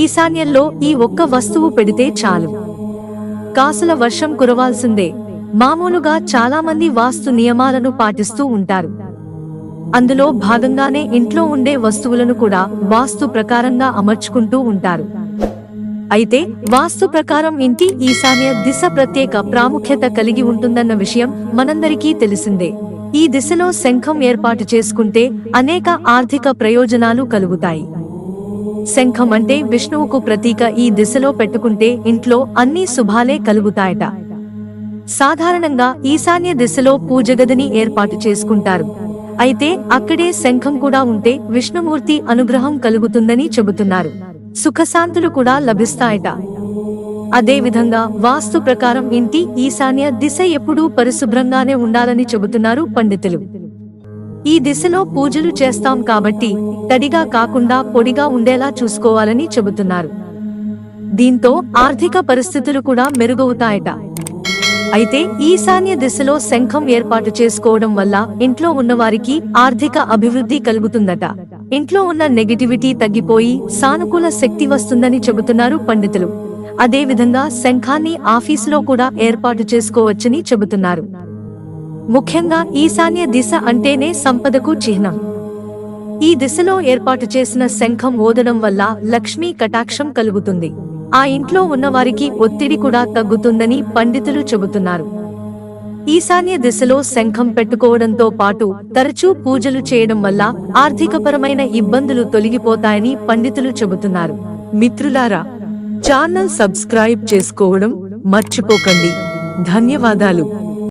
ఈశాన్యంలో ఈ ఒక్క వస్తువు పెడితే చాలు. కాసుల వర్షం కురవాల్సిందే. మామూలుగా చాలామంది వాస్తు నియమాలను పాటిస్తూ ఉంటారు. అందులో భాగంగానే ఇంట్లో ఉండే వస్తువులను కూడా వాస్తు ప్రకారంగా అమర్చుకుంటూ ఉంటారు. అయితే వాస్తు ప్రకారం ఇంటి ఈశాన్య దిశ ప్రత్యేక ప్రాముఖ్యత కలిగి ఉంటుందన్న విషయం మనందరికీ తెలిసిందే. ఈ దిశలో శంఖం ఏర్పాటు చేసుకుంటే అనేక ఆర్థిక ప్రయోజనాలు కలుగుతాయి. శంఖం అంటే విష్ణువుకు ప్రతీక. ఈ దిశలో పెట్టుకుంటే ఇంట్లో అన్ని శుభాలే కలుగుతాయట. సాధారణంగా ఈశాన్య దిశలో పూజగదిని ఏర్పాటు చేసుకుంటారు. అయితే అక్కడే శంఖం కూడా ఉంటే విష్ణుమూర్తి అనుగ్రహం కలుగుతుందని చెబుతున్నారు. సుఖశాంతులు కూడా లభిస్తాయట. అదే విధంగా వాస్తు ప్రకారం ఇంటి ఈశాన్య దిశ ఎప్పుడూ పరిశుభ్రంగానే ఉండాలని చెబుతున్నారు పండితులు. ఈ దిశలో పూజలు చేస్తాం కాబట్టి తడిగా కాకుండా పొడిగా ఉండేలా చూసుకోవాలని చెబుతున్నారు. దీంతో ఆర్థిక పరిస్థితులు కూడా మెరుగవుతాయట. అయితే ఈశాన్య దిశలో శంఖం ఏర్పాటు చేసుకోవడం వల్ల ఇంట్లో ఉన్నవారికి ఆర్థిక అభివృద్ధి కలుగుతుందట. ఇంట్లో ఉన్న నెగటివిటీ తగ్గిపోయి సానుకూల శక్తి వస్తుందని చెబుతున్నారు పండితులు. అదే విధంగా శంఖాన్ని ఆఫీసులో కూడా ఏర్పాటు చేసుకోవచ్చని చెబుతున్నారు. ముఖ్యంగా ఈశాన్య దిశ అంటేనే సంపదకు చిహ్నం. ఈ దిశలో ఏర్పాటు చేసిన శంఖం ఊదడం వల్ల లక్ష్మీ కటాక్షం కలుగుతుంది. ఆ ఇంట్లో ఉన్నవారికి ఒత్తిడి కూడా తగ్గుతుందని పండితులు చెబుతున్నారు. ఈశాన్య దిశలో శంఖం పెట్టుకోవడంతో పాటు తరచూ పూజలు చేయడం వల్ల ఆర్థికపరమైన ఇబ్బందులు తొలగిపోతాయని పండితులు చెబుతున్నారు. మిత్రులారా, ఛానల్ సబ్స్క్రైబ్ చేసుకోవడం మర్చిపోకండి. ధన్యవాదాలు.